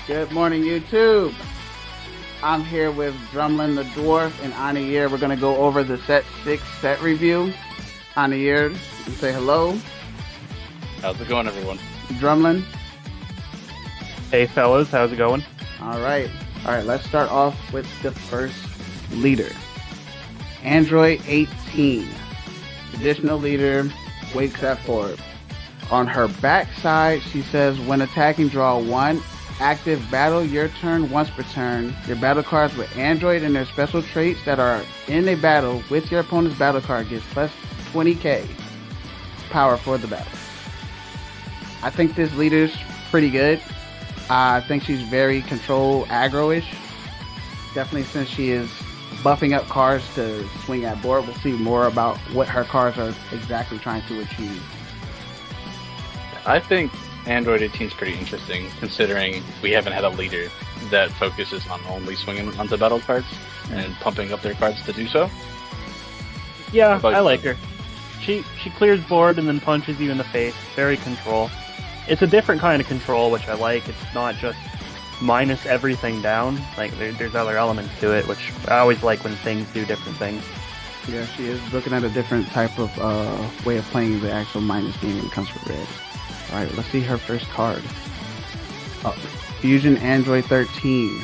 Good morning, YouTube. I'm here with Drumlin the Dwarf and Anair. We're going to go over the set 6 set review. Anair, you say hello. How's it going, everyone? Drumlin. Hey, fellas, how's it going? All right, let's start off with the first leader. Android 18. Traditional leader, wakes at 4. On her back side, she says, when attacking, draw 1. Active battle your turn once per turn. Your battle cards with Android and their special traits that are in a battle with your opponent's battle card gets plus 20k power for the battle. I think this leader's pretty good. I think she's very control aggro-ish. Definitely, since she is buffing up cards to swing at board, we'll see more about what her cards are exactly trying to achieve. I think Android 18 is pretty interesting, considering we haven't had a leader that focuses on only swinging onto battle cards and pumping up their cards to do so. Yeah, I like her. She clears board and then punches you in the face. Very control. It's a different kind of control, which I like. It's not just minus everything down. Like, there's other elements to it, which I always like when things do different things. Yeah, she is looking at a different type of way of playing the actual minus game when it comes to red. Alright, let's see her first card. Fusion Android 13.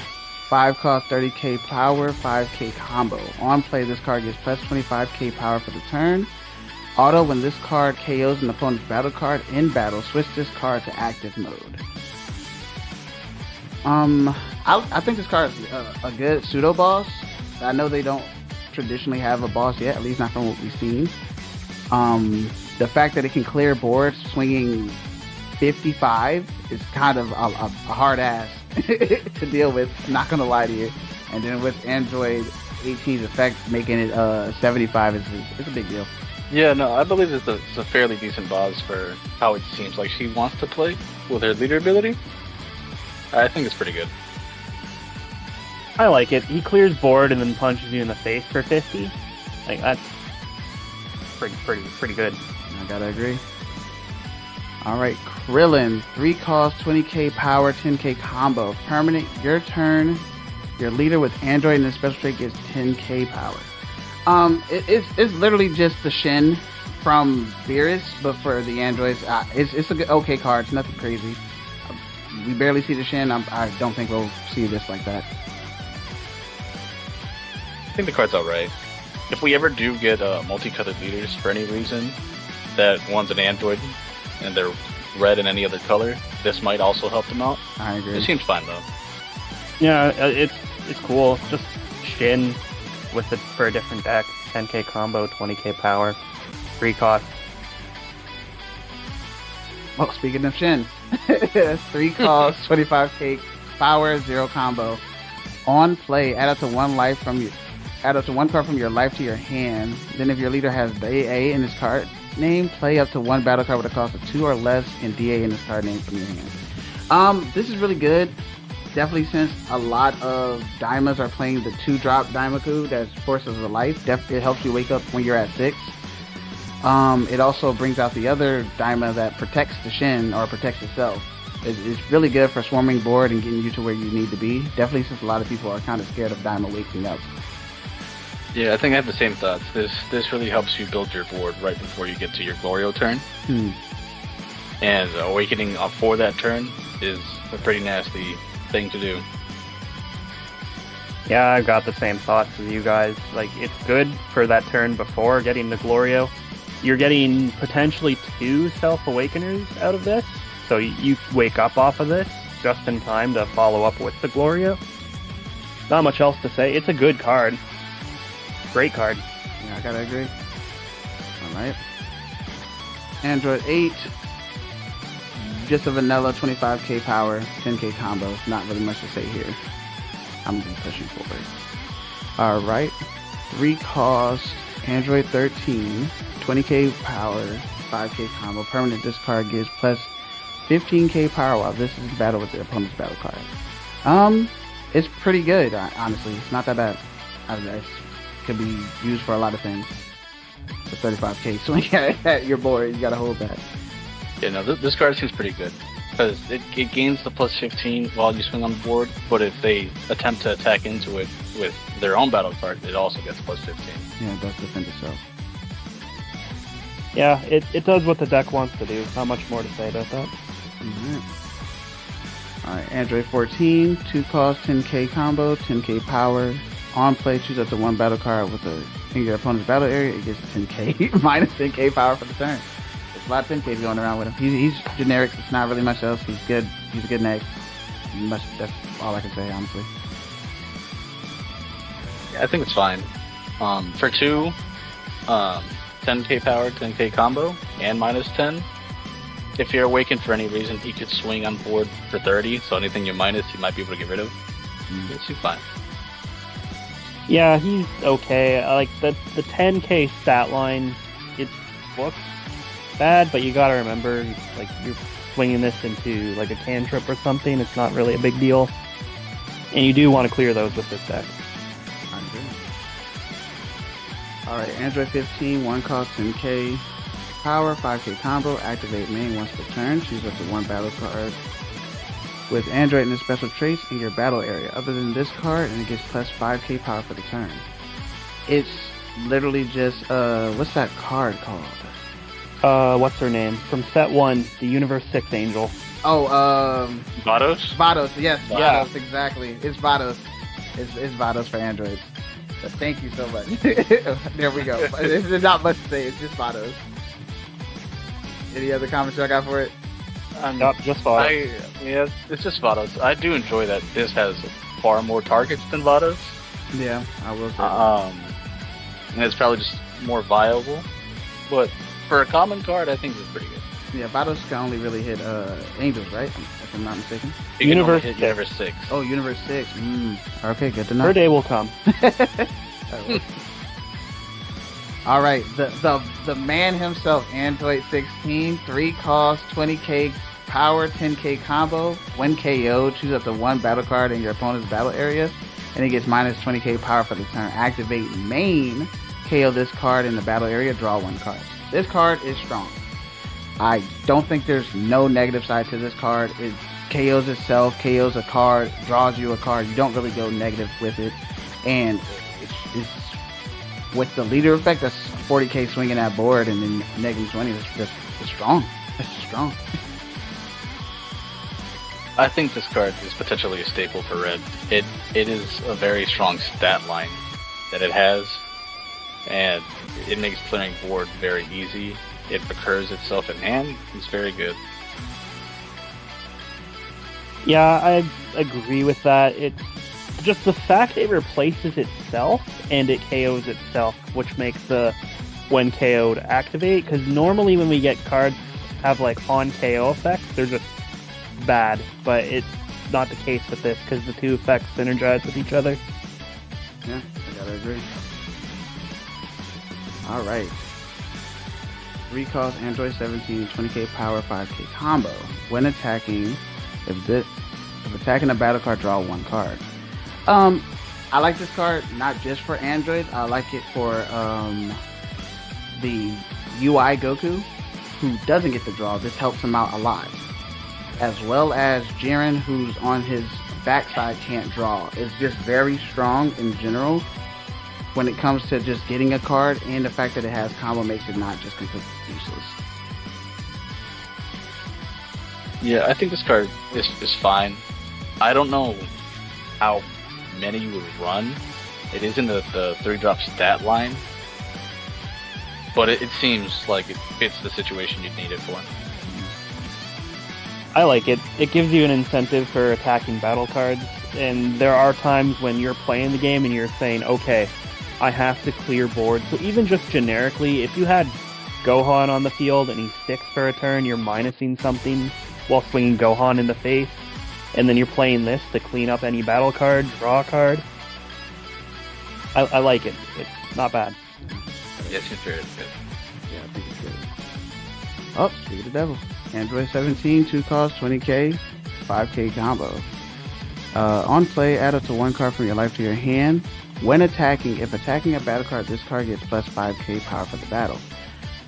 5 cost 30k power, 5k combo. On play, this card gets plus 25k power for the turn. Auto, when this card KOs an opponent's battle card in battle, switch this card to active mode. I think this card is a good pseudo boss. I know they don't traditionally have a boss yet, at least not from what we've seen. The fact that it can clear boards swinging 55 is kind of a hard ass to deal with, not gonna lie to you. And then with Android 18's effect making it 75 it's a big deal. Yeah, no, I believe it's a fairly decent boss for how it seems like she wants to play with her leader ability. I think it's pretty good. I like it. He clears board and then punches you in the face for 50. Like, that's pretty good. I gotta agree. Alright, Krillin. 3 cost, 20k power, 10k combo. Permanent, your turn. Your leader with Android and the special trait gets 10k power. It's literally just the Shin from Beerus, but for the Androids. It's a good, okay card. It's nothing crazy. We barely see the Shin. I don't think we'll see this like that. I think the card's alright. If we ever do get multicolored leaders for any reason, that one's an Android and they're red in any other color, this might also help them out. I agree. It seems fine though. Yeah, it's cool. Just Shin with it for a different deck. 10k combo, 20k power, 3 cost. Well, speaking of Shin, 3 cost, 25k power, 0 combo. On play, add up to 1 life from your, add up to 1 card from your life to your hand. Then if your leader has DA in his card name, play up to 1 battle card with a cost of 2 or less in DA in his card name from your hand. This is really good. Definitely, since a lot of Daimas are playing the 2-drop Daimaku that forces a life, it helps you wake up when you're at 6. It also brings out the other Daima that protects the Shin or protects itself. It's really good for swarming board and getting you to where you need to be. Definitely, since a lot of people are kind of scared of Daima waking up. Yeah, I think I have the same thoughts. This really helps you build your board right before you get to your Glorio turn. And awakening up for that turn is a pretty nasty thing to do. Yeah, I've got the same thoughts as you guys. Like, it's good for that turn before getting the Glorio. You're getting potentially 2 Self-Awakeners out of this, so you wake up off of this just in time to follow up with the Glorio. Not much else to say. It's a good card. Great card. Yeah, I gotta agree. Alright. Android 8. Just a vanilla 25k power, 10k combo. Not really much to say here. I'm gonna be pushing forward. Alright. 3 cost, Android 13, 20k power, 5k combo. Permanent discard gives plus 15k power while this is in battle with the opponent's battle card. It's pretty good, honestly. It's not that bad. It's could be used for a lot of things. The 35k swing at your board, you gotta hold that. Yeah, no, this card seems pretty good. Because it gains the plus 15 while you swing on the board, but if they attempt to attack into it with their own battle card, it also gets plus 15. Yeah, it does defend itself. Yeah, it does what the deck wants to do. Not much more to say about that. Alright, Android 14, 2 cost, 10k combo, 10k power. On play, choose up to 1 battle card with in your opponent's battle area. It gets 10k, minus 10k power for the turn. There's a lot of 10k's going around with him. He's generic, it's not really much else. He's good. He's a good neck. That's all I can say, honestly. Yeah, I think it's fine. For 2, 10k power, 10k combo, and minus 10. If you're awakened for any reason, he could swing on board for 30, so anything you minus, you might be able to get rid of. He's fine. Yeah, he's okay. I like the 10k stat line. It looks bad, but you gotta remember, like, you're swinging this into like a cantrip or something. It's not really a big deal, and you do want to clear those with this deck. Alright, Android 15, 1 cost, 10k power, 5k combo, activate main once per turn, choose up to 1 battle card with Android and its special traits in your battle area. Other than this card, and it gets plus 5k power for the turn. It's literally just, what's that card called? What's her name? From set 1, the Universe 6 Angel. Oh, Vados? Vados, yes, Yeah. Vados, exactly. It's Vados. It's Vados for androids. But thank you so much. There we go. There's not much to say, it's just Vados. Any other comments y'all got for it? Nope, just Vados. Yeah, it's just Vados. I do enjoy that this has far more targets than Vados. Yeah, I will say that. And it's probably just more viable. But for a common card, I think it's pretty good. Yeah, Vados can only really hit angels, right? If I'm not mistaken. You Universe can only hit 6. Universe 6. Oh, Universe 6. Okay, good to know. Her day will come. All right, the man himself, Android 16, 3 cost, 20k power, 10k combo, 1 KO, choose up to 1 battle card in your opponent's battle area, and it gets minus 20k power for the turn. Activate main, KO this card in the battle area, draw 1 card. This card is strong. I don't think there's no negative side to this card. It KOs itself, KOs a card, draws you a card. You don't really go negative with it, and it's with the leader effect, that's 40k swinging that board, and then negative 20. It's strong. It's strong. I think this card is potentially a staple for red. It is a very strong stat line that it has, and it makes clearing board very easy. It recurs itself in hand. It's very good. Yeah, I agree with that. It's just the fact it replaces itself and it KOs itself, which makes the when KO'd activate, because normally when we get cards have like on KO effects, they're just bad, but it's not the case with this because the two effects synergize with each other. Yeah, I gotta agree. Alright. 3 cost, Android 17, 20k power, 5k combo. When attacking, if attacking a battle card, draw 1 card. I like this card not just for Android. I like it for the UI Goku, who doesn't get the draw. This helps him out a lot. As well as Jiren, who's on his backside can't draw. It's just very strong in general when it comes to just getting a card, and the fact that it has combo makes it not just completely useless. Yeah, I think this card is fine. I don't know how many you would run. It is in the 3-drop stat line, but it seems like it fits the situation you'd need it for. I like it. It gives you an incentive for attacking battle cards, and there are times when you're playing the game and you're saying, okay, I have to clear board. So even just generically, if you had Gohan on the field and he sticks for a turn, you're minusing something while swinging Gohan in the face, and then you're playing this to clean up any battle card, draw a card. I like it. It's not bad. Yeah, it seems very good. Yeah, I think it's good. Oh, speak of the devil. Android 17, 2 cost, 20k, 5k combo. On play, add up to 1 card from your life to your hand. When attacking, if attacking a battle card, this card gets plus 5k power for the battle.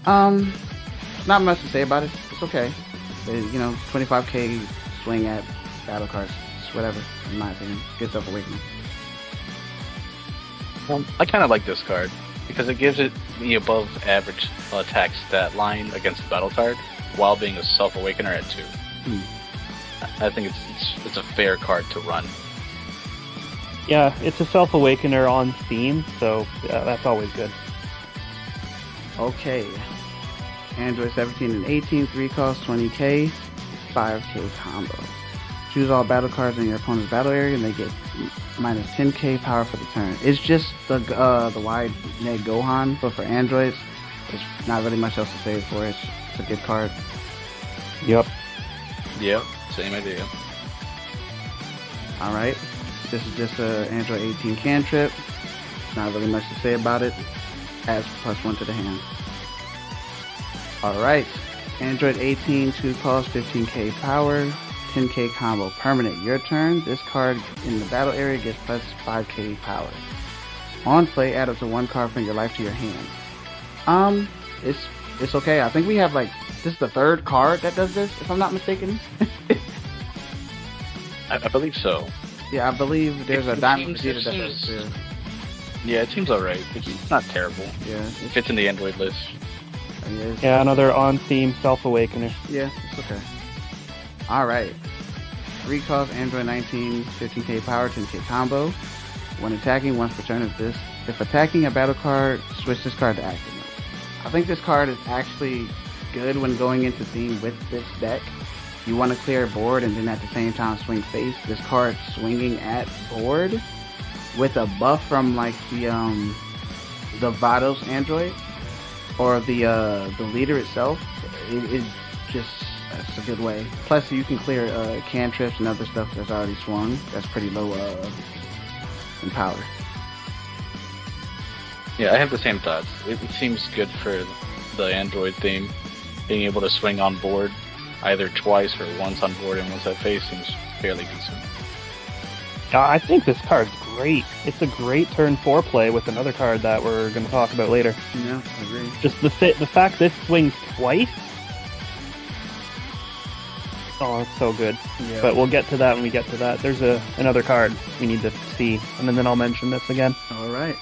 Not much to say about it. It's okay. 25k swing at battle cards. It's whatever, in my opinion. Good Self-Awakening. I kind of like this card because it gives it the above average attack stat line against the battle card while being a Self-Awakener at 2. I think it's a fair card to run. Yeah, it's a Self-Awakener on theme, so that's always good. Okay. Android 17 and 18, 3 cost, 20k, 5k combo. Choose all battle cards in your opponent's battle area and they get minus 10k power for the turn. It's just the wide neg Gohan, but for androids, there's not really much else to say for it. It's a good card. Yep. Yep, same idea. Alright. This is just a Android 18 cantrip. Not really much to say about it. Adds +1 to the hand. Alright. Android 18, 2 cost, 15k power, 10k combo. Permanent. Your turn. This card in the battle area gets plus 5k power. On play, add up to 1 card from your life to your hand. It's okay. I think we have this is the 3rd card that does this, if I'm not mistaken. I believe so. Yeah, I believe there's a Diamond Vegeta that does too. Yeah, it seems alright. It's not terrible. Yeah. It fits in the Android list. Yeah, another on-theme Self-Awakener. Yeah, it's okay. Alright. 3 cost, Android 19, 15k power, 10k combo. When attacking once per turn if attacking a battle card, switch this card to active mode. I think this card is actually good when going into theme with this deck. You want to clear board and then at the same time swing face. This card swinging at board with a buff from the Vados android or the leader itself, it's a good way. Plus you can clear cantrips and other stuff that's already swung. That's pretty low in power. Yeah, I have the same thoughts. It seems good for the Android theme. Being able to swing on board either twice or once on board and once at face seems fairly decent. I think this card's great. It's a great turn 4 play with another card that we're going to talk about later. Yeah, I agree. Just the fact this swings twice. Oh, it's so good. Yeah. But we'll get to that when we get to that. There's another card we need to see, and then I'll mention this again. Alright,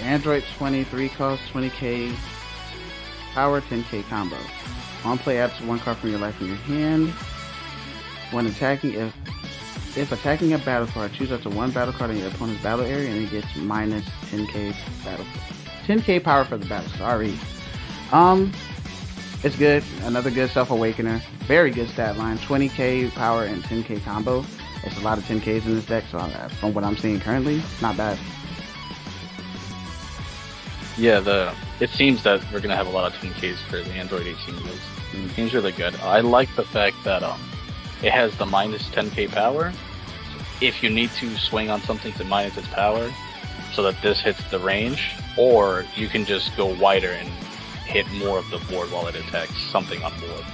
Android 23 cost, 20k power, 10k combo. On play, add 1 card from your life in your hand. When attacking, if attacking a battle card, choose up to 1 battle card in your opponent's battle area and it gets minus 10k battle. 10k power for the battle, sorry. It's good. Another good Self-Awakener. Very good stat line. 20k power and 10k combo. It's a lot of 10ks in this deck, so from what I'm seeing currently, not bad. Yeah, it seems that we're gonna have a lot of 10Ks for the Android 18 builds. It seems really good. I like the fact that it has the minus 10k power. If you need to swing on something to minus its power, so that this hits the range, or you can just go wider and hit more of the board while it attacks something on board.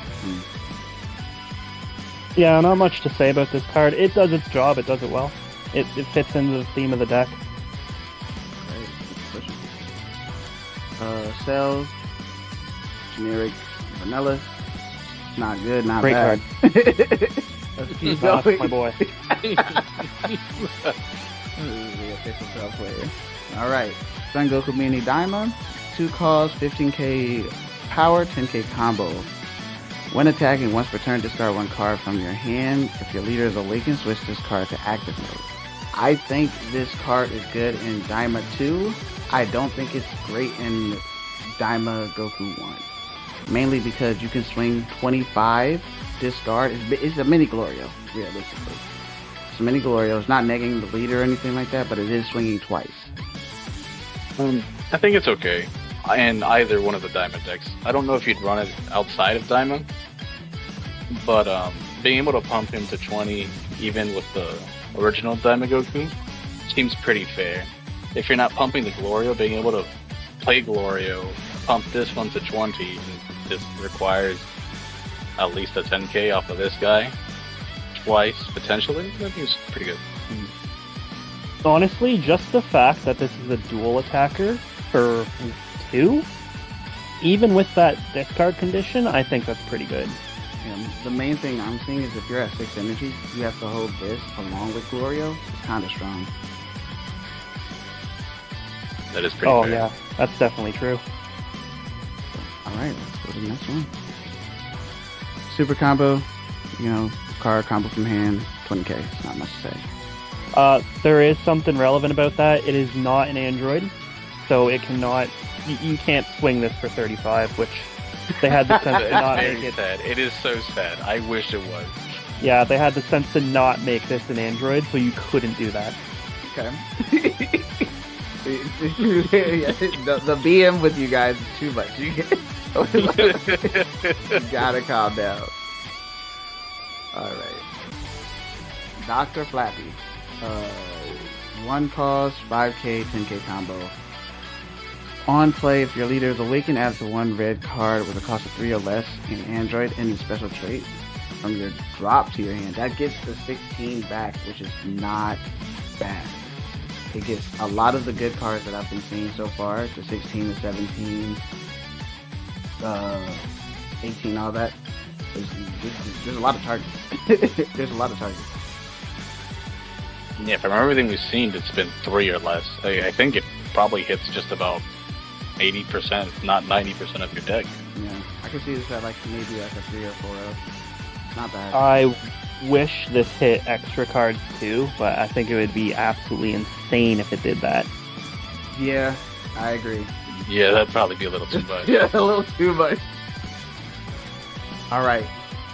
Yeah, not much to say about this card. It does its job. It does it well. It fits into the theme of the deck. Cells, generic vanilla. Not good, not Great bad. Let's keep That's going. my boy. The official Cell player. Alright, Son Goku Mini Daima. 2 calls, 15k power, 10k combo. When attacking, once per turn, discard 1 card from your hand. If your leader is awakened, switch this card to active mode. I think this card is good in Daima 2. I don't think it's great in Daima Goku 1. Mainly because you can swing 25, discard. It's a mini Glorio, realistically. It's a mini Glorio. It's not negging the leader or anything like that, but it is swinging twice. I think it's okay in either one of the Daima decks. I don't know if you'd run it outside of Daima, but being able to pump him to 20 even with the original Daima Goku seems pretty fair. If you're not pumping the Glorio, being able to play Glorio, pump this one to 20, and this requires at least a 10k off of this guy twice, potentially, that seems pretty good. Honestly, just the fact that this is a dual attacker for 2, even with that discard condition, I think that's pretty good. The main thing I'm seeing is if you're at 6 energy, you have to hold this along with Glorio. It's kind of strong. That is pretty Oh fair. yeah, that's definitely true. Alright, let's go to the next one. Super combo, card combo from hand, 20k. It's not much to say. There is something relevant about that. It is not an android, so it cannot. You can't swing this for 35, which they had the sense to not make Very it. sad. It is so sad. I wish it was. Yeah, they had the sense to not make this an android, so you couldn't do that. Okay. the BM with you guys is too much. You gotta calm down. Alright. Dr. Flappy. 1 cost, 5k, 10k combo. On play, if your leader is awakened, adds 1 red card with a cost of 3 or less in Android, any special trait from your drop to your hand. That gets the 16 back, which is not bad. It gets a lot of the good cards that I've been seeing so far, the 16, the 17, 18, all that. There's a lot of targets. There's a lot of targets. Yeah, from everything we've seen, it's been 3 or less. I think it probably hits just about 80%, if not 90% of your deck. Yeah, I can see this at maybe a 3 or 4. Not bad. I wish this hit extra cards too, but I think it would be absolutely insane if it did that. Yeah, I agree. Yeah, that'd probably be a little too much. Yeah, a little too much. Alright.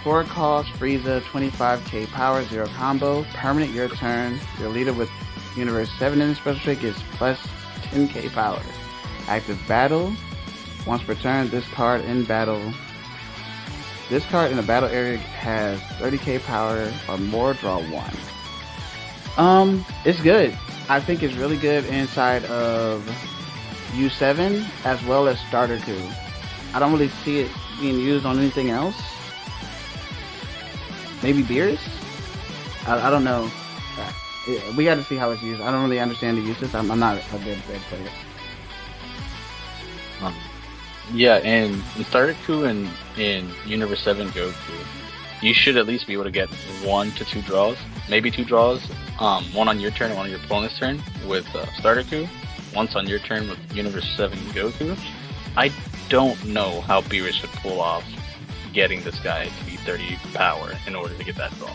4 cost, Frieza, 25k power, 0 combo. Permanent your turn. Your leader with Universe 7 in the special trait gets plus 10k power. Active battle. Once per turn, this card in battle. This card in the battle area has 30k power or more, draw 1. It's good. I think it's really good inside of U7 as well as Starter Coup. I don't really see it being used on anything else. Maybe Beerus? I don't know. We got to see how it's used. I don't really understand the uses. I'm not a good red player. Yeah, and in Starter Coup and in Universe 7 Goku, you should at least be able to get 1 to 2 draws. Maybe 2 draws. 1 on your turn and 1 on your opponent's turn with Starter Coup. Once on your turn with Universe 7 Goku. I don't know how Beerus would pull off getting this guy to be 30 power in order to get that draw.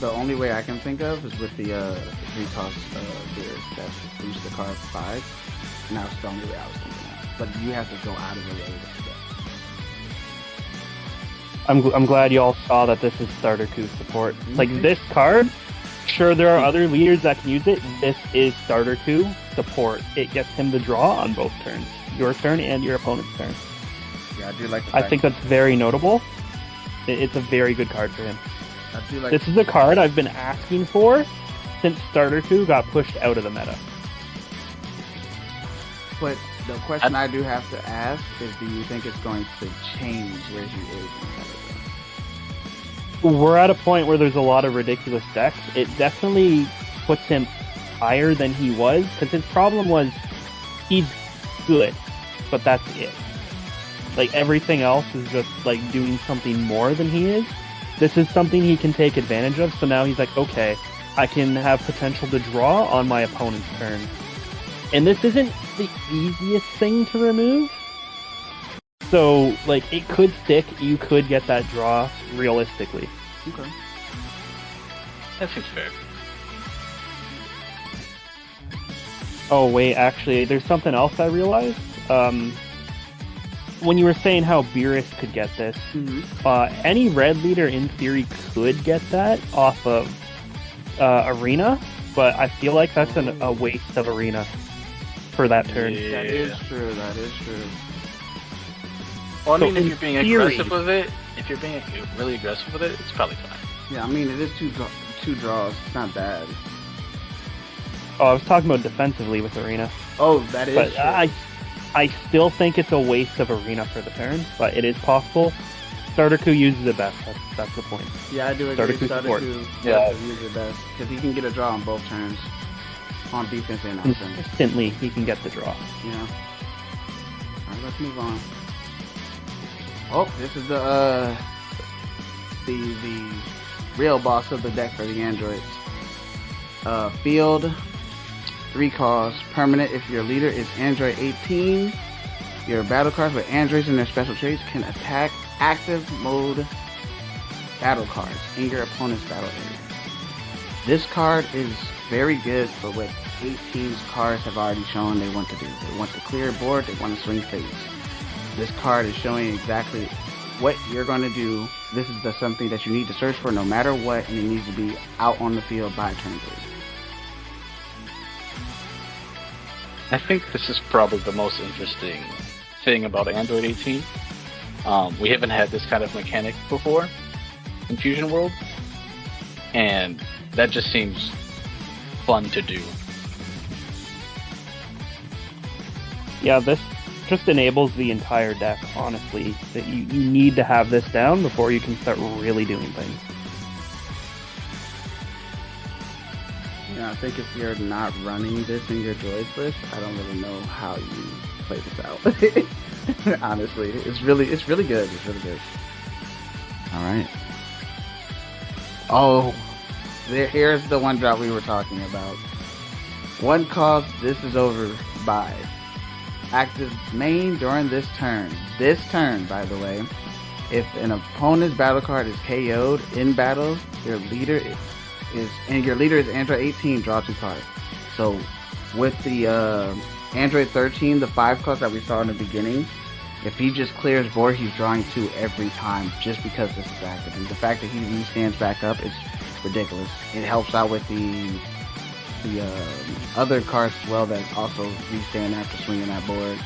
The only way I can think of is with the 3 cost Beerus that boosts the card 5. And that was the only way I was thinking of. But you have to go out of the way to do that. I'm glad y'all saw that this is Starter Coup support. Like, this card, sure, there are other leaders that can use it. This is Starter Coup support. It gets him to draw on both turns. Your turn and your opponent's turn. Yeah, I do like the I fact think that's very notable. It's a very good card for him. I do like This is a card I've been asking for since Starter Coup got pushed out of the meta. But the question I do have to ask is, do you think it's going to change where he is in the meta? We're at a point where there's a lot of ridiculous decks. It definitely puts him higher than he was, because his problem was he's good, but that's it. Like, everything else is just like doing something more than he is. This is something he can take advantage of, so now he's like, okay, I can have potential to draw on my opponent's turn. And this isn't the easiest thing to remove. So, like, it could stick, you could get that draw realistically. Okay. That seems fair. Oh, wait, actually, there's something else I realized. When you were saying how Beerus could get this, any red leader in theory could get that off of Arena, but I feel like that's a waste of Arena for that turn. Yeah. That is true. That is true. Well, I So mean, if in you're being theory- aggressive with it, if you're being really aggressive with it, it's probably fine. Yeah, I mean, it is two draws. It's not bad. Oh, I was talking about defensively with Arena, Oh, that is but true. I still think it's a waste of Arena for the turn, but it is possible. Starter Coup uses it best. That's the point. Yeah, I do agree. Starter Coup support. Coup Yeah. use it best because he can get a draw on both turns. on defense and offense. Consistently, he can get the draw. You know. All right, let's move on. Oh, this is the real boss of the deck for the androids. Field, 3 costs, permanent. If your leader is Android 18, your battle cards with androids and their special traits can attack active mode battle cards in your opponent's battle area. This card is very good for what 18's cards have already shown they want to do. They want to clear a board, they want to swing face. This card is showing exactly what you're going to do. This is something that you need to search for no matter what, and it needs to be out on the field by turn 3. I think this is probably the most interesting thing about Android 18. We haven't had this kind of mechanic before in Fusion World, and that just seems fun to do. Yeah, this just enables the entire deck, honestly. That you need to have this down before you can start really doing things. Yeah, I think if you're not running this in your droids list, I don't really know how you play this out. Honestly, it's really good. It's really good. All right. Oh, here's the one drop we were talking about. 1 cost. This is over by active main during this turn. This turn, by the way, if an opponent's battle card is KO'd in battle, your leader is Android 18, draw 2 cards. So with the Android 13, the 5 cost that we saw in the beginning, if he just clears board, he's drawing 2 every time just because this is active. And the fact that he stands back up is ridiculous. It helps out with the other cards as well that also restand after swinging that board.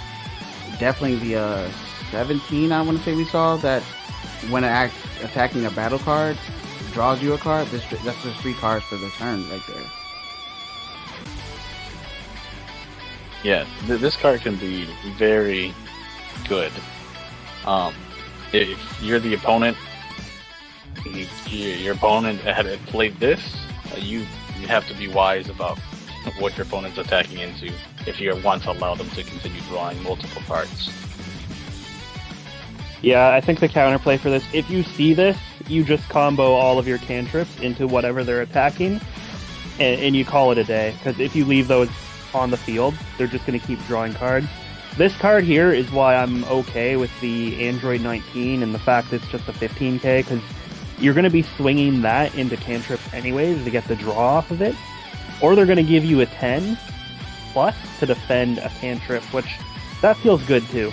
Definitely the 17, I want to say we saw, that when attacking a battle card, draws you a card. That's just 3 cards for the turn right there. Yeah, this card can be very good. If you're the opponent, your opponent had played this, you have to be wise about what your opponent's attacking into if you want to allow them to continue drawing multiple cards. Yeah, I think the counterplay for this, if you see this, you just combo all of your cantrips into whatever they're attacking, and you call it a day. Because if you leave those on the field, they're just going to keep drawing cards. This card here is why I'm okay with the Android 19 and the fact it's just a 15k, because you're going to be swinging that into cantrips anyways to get the draw off of it. Or they're going to give you a 10 plus to defend a cantrip, which that feels good too.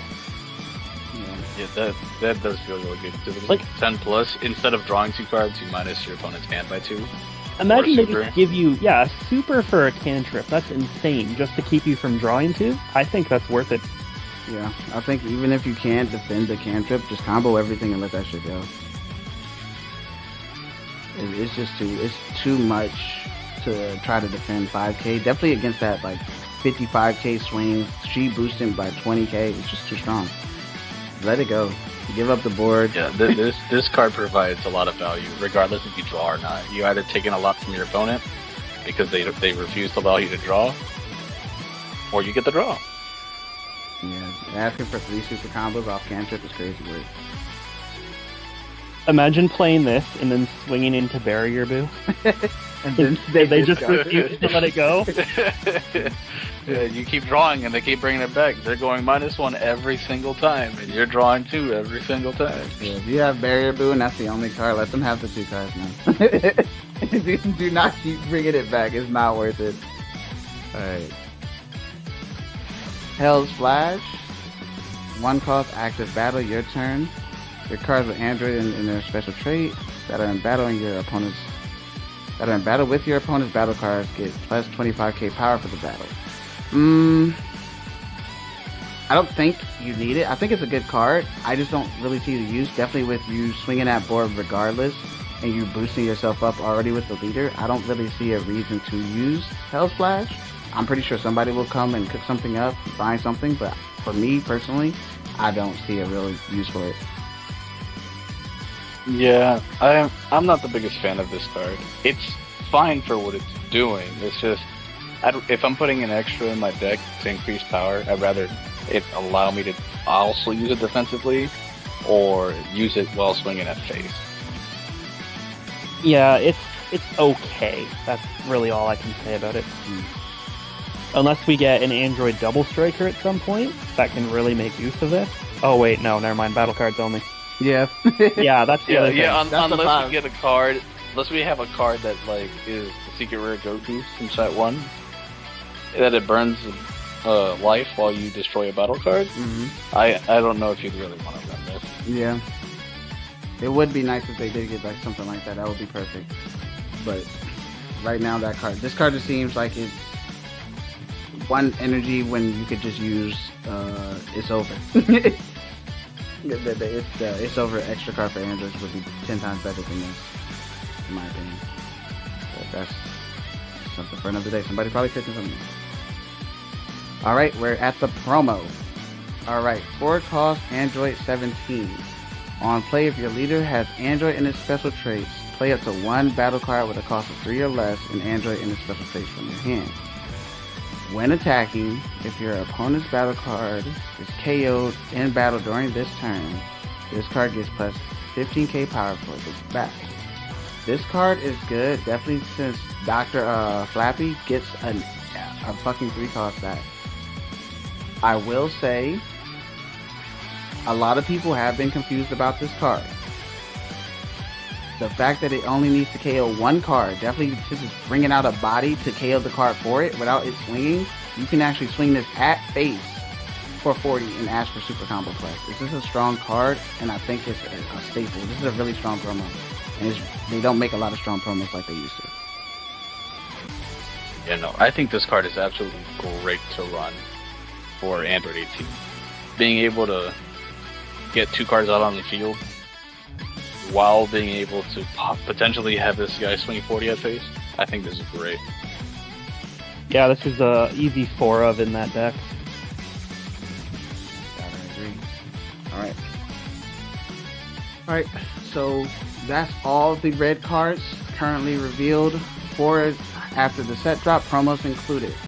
Yeah, that does feel really good. Like 10 plus, instead of drawing 2 cards, you minus your opponent's hand by 2. Imagine they just give you, a super for a cantrip. That's insane, just to keep you from drawing 2. I think that's worth it. Yeah, I think even if you can't defend the cantrip, just combo everything and let that shit go. It's just too much to try to defend 5k. Definitely against that like 55k swing, she boosting by 20k. It's just too strong. Let it go. Give up the board. Yeah, this card provides a lot of value, regardless if you draw or not. You either taking a lot from your opponent because they refuse to allow you to draw, or you get the draw. Yeah, asking for 3 super combos off cantrip is crazy work. Imagine playing this and then swinging into Barrier Boo. And then they just refuse to let it go. Yeah, you keep drawing and they keep bringing it back. They're going -1 every single time, and you're drawing 2 every single time. Yeah, if you have Barrier Boo and that's the only card, let them have the 2 cards, man. Do not keep bringing it back. It's not worth it. Alright. Hell's Flash. 1 cost, active battle, your turn. Your cards with Android and their special trait that are in battle with your opponent's battle cards get plus 25k power for the battle. I don't think you need it. I think it's a good card. I just don't really see the use. Definitely with you swinging that board regardless and you boosting yourself up already with the leader, I don't really see a reason to use Hell's Flash. I'm pretty sure somebody will come and cook something up, find something, but for me personally, I don't see a real use for it. Yeah, I'm not the biggest fan of this card. It's fine for what it's doing. It's just, if I'm putting an extra in my deck to increase power, I'd rather it allow me to also use it defensively, or use it while swinging at face. Yeah, it's okay. That's really all I can say about it. Unless we get an Android Double Striker at some point that can really make use of this. Oh wait, no, never mind. Battle cards only. Yeah. Yeah, that's the other thing. Unless we get a card, unless we have a card that like is the Secret Rare Goku from set 1, that it burns life while you destroy a battle card. Mm-hmm. I don't know if you'd really want to run this. Yeah. It would be nice if they did get like something like that. That would be perfect. But right now, this card just seems like it's one energy when you could just use It's Over. It's Over extra card for androids would be 10 times better than this, in my opinion. But that's something for another day. Somebody probably pitching something. Alright, we're at the promo. Alright, 4 cost Android 17. On play, if your leader has Android in its special traits, play up to 1 battle card with a cost of 3 or less and Android in its special traits from your hand. When attacking, if your opponent's battle card is KO'd in battle during this turn, this card gets plus 15k power for its back. This card is good, definitely, since Dr. Flappy gets a fucking 3 cost back. I will say, a lot of people have been confused about this card. The fact that it only needs to KO 1 card, definitely just bringing out a body to KO the card for it without it swinging. You can actually swing this at face for 40 and ask for Super Combo Plus. This is a strong card, and I think it's a staple. This is a really strong promo, and they don't make a lot of strong promos like they used to. Yeah, no, I think this card is absolutely great to run for Android 18. Being able to get 2 cards out on the field while being able to potentially have this guy swing 40 at face, I think this is great. Yeah, this is a easy 4 of in that deck. Gotta agree. Alright, so that's all the red cards currently revealed for after the set drop, promos included.